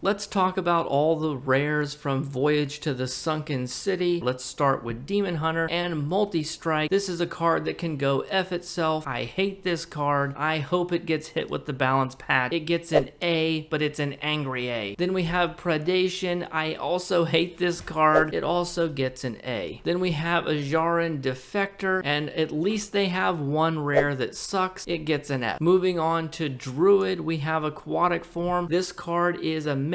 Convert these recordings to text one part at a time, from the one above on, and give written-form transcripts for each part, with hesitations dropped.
Let's talk about all the rares from Voyage to the Sunken City. Let's start with Demon Hunter and Multi-Strike. This is a card that can go F itself. I hate this card. I hope it gets hit with the balance patch. It gets an A, but it's an angry A. Then we have Predation. I also hate this card. It also gets an A. Then we have Azshara Defector, and at least they have one rare that sucks. It gets an F. Moving on to Druid, we have Aquatic Form. This card is amazing.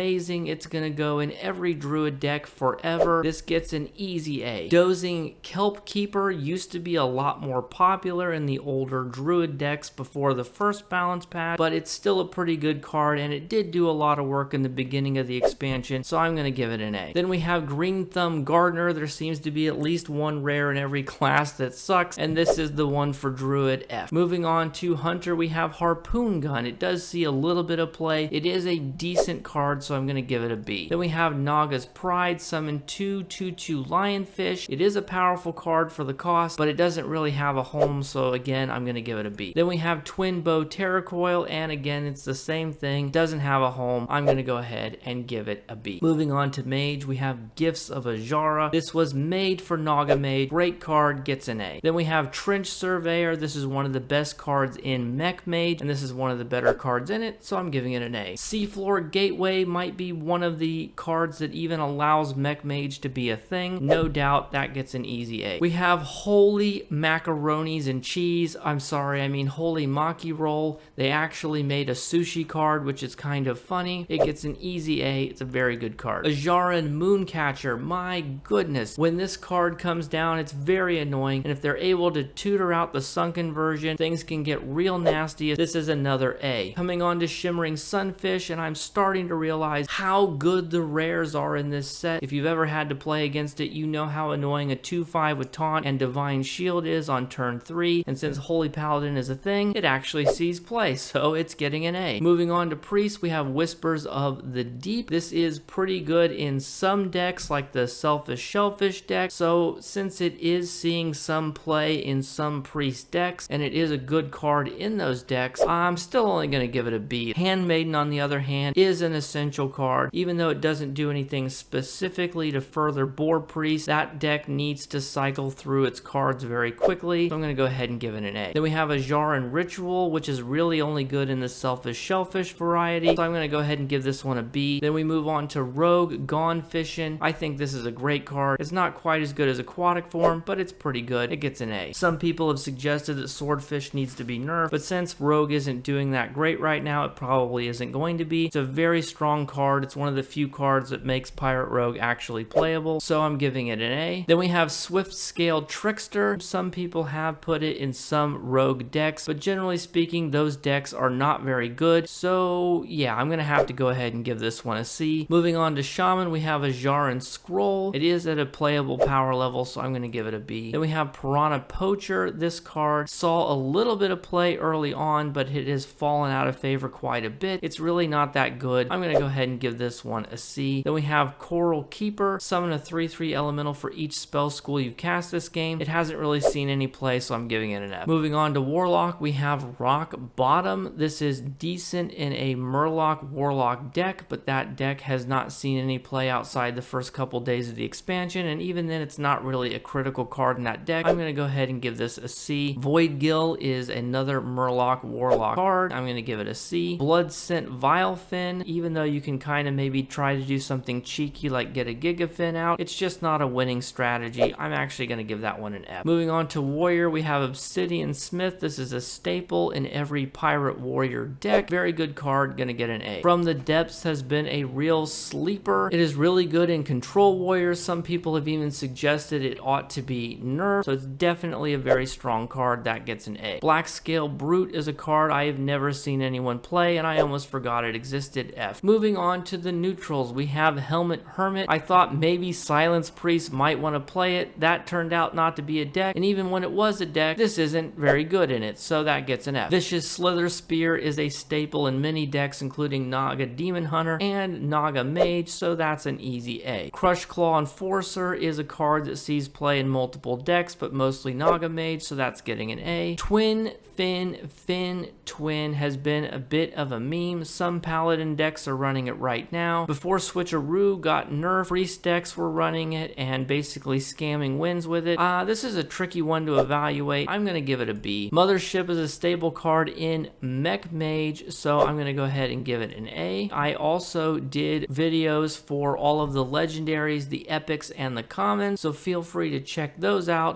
It's gonna go in every Druid deck forever. This gets an easy A. Dozing Kelp Keeper used to be a lot more popular in the older Druid decks before the first balance patch, but it's still a pretty good card, and it did do a lot of work in the beginning of the expansion, so I'm gonna give it an A. Then we have Green Thumb Gardener. There seems to be at least one rare in every class that sucks, and this is the one for Druid, F. Moving on to Hunter, we have Harpoon Gun. It does see a little bit of play. It is a decent card, so I'm going to give it a B. Then we have Naga's Pride, summon 2/2/2 Lionfish. It is a powerful card for the cost, but it doesn't really have a home, so again, I'm going to give it a B. Then we have Twin Bow Terracoil, and again, it's the same thing. Doesn't have a home. I'm going to go ahead and give it a B. Moving on to Mage, we have Gifts of Azshara. This was made for Naga Mage. Great card, gets an A. Then we have Trench Surveyor. This is one of the best cards in Mech Mage, and this is one of the better cards in it, so I'm giving it an A. Seafloor Gateway might be one of the cards that even allows Mech Mage to be a thing. No doubt that gets an easy A. We have Holy Macaronis and Cheese. I'm sorry, I mean Holy Maki Roll. They actually made a sushi card, which is kind of funny. It gets an easy A. It's a very good card. Azshara Mooncatcher. My goodness. When this card comes down, it's very annoying, and if they're able to tutor out the Sunken version, things can get real nasty. This is another A. Coming on to Shimmering Sunfish, and I'm starting to realize how good the rares are in this set. If you've ever had to play against it, you know how annoying a 2/5 with Taunt and Divine Shield is on turn 3, and since Holy Paladin is a thing, it actually sees play, so it's getting an A. Moving on to Priest, we have Whispers of the Deep. This is pretty good in some decks, like the Selfish Shellfish deck, so since it is seeing some play in some Priest decks, and it is a good card in those decks, I'm still only going to give it a B. Handmaiden, on the other hand, is an essential card. Even though it doesn't do anything specifically to further board Priest, that deck needs to cycle through its cards very quickly, so I'm going to go ahead and give it an A. Then we have Azshara Ritual, which is really only good in the Selfish Shellfish variety, so I'm going to go ahead and give this one a B. Then we move on to Rogue Gone Fishin'. I think this is a great card. It's not quite as good as Aquatic Form, but it's pretty good. It gets an A. Some people have suggested that Swordfish needs to be nerfed, but since Rogue isn't doing that great right now, it probably isn't going to be. It's a very strong card. It's one of the few cards that makes Pirate Rogue actually playable, so I'm giving it an A. Then we have Swift Scaled Trickster. Some people have put it in some Rogue decks, but generally speaking, those decks are not very good, so yeah, I'm going to have to go ahead and give this one a C. Moving on to Shaman, we have Azshara Scroll. It is at a playable power level, so I'm going to give it a B. Then we have Piranha Poacher. This card saw a little bit of play early on, but it has fallen out of favor quite a bit. It's really not that good. I'm going to go ahead and give this one a C. Then we have Coral Keeper. Summon a 3/3 elemental for each spell school you've cast this game. It hasn't really seen any play, so I'm giving it an F. Moving on to Warlock, we have Rock Bottom. This is decent in a Murloc Warlock deck, but that deck has not seen any play outside the first couple days of the expansion, and even then it's not really a critical card in that deck. I'm going to go ahead and give this a C. Void Gill is another Murloc Warlock card. I'm going to give it a C. Blood Scent Vilefin, even though you can kind of maybe try to do something cheeky like get a Gigafin out, it's just not a winning strategy. I'm actually going to give that one an F. Moving on to Warrior, we have Obsidian Smith. This is a staple in every Pirate Warrior deck. Very good card, going to get an A. From the Depths has been a real sleeper. It is really good in Control Warriors. Some people have even suggested it ought to be nerfed, so it's definitely a very strong card. That gets an A. Black Scale Brute is a card I have never seen anyone play, and I almost forgot it existed. F. Moving on to the neutrals, we have Helmet Hermit. I thought maybe Silence Priest might want to play it. That turned out not to be a deck, and even when it was a deck, this isn't very good in it, so that gets an F. Vicious Slither Spear is a staple in many decks, including Naga Demon Hunter and Naga Mage, so that's an easy A. Crush Claw Enforcer is a card that sees play in multiple decks, but mostly Naga Mage, so that's getting an A. Twin Finn Twin has been a bit of a meme. Some Paladin decks are running it right now. Before Switcheroo got nerfed, Priest decks were running it and basically scamming wins with it. This is a tricky one to evaluate. I'm going to give it a B. Mothership is a stable card in Mage, so I'm going to go ahead and give it an A. I also did videos for all of the legendaries, the epics, and the commons, so feel free to check those out.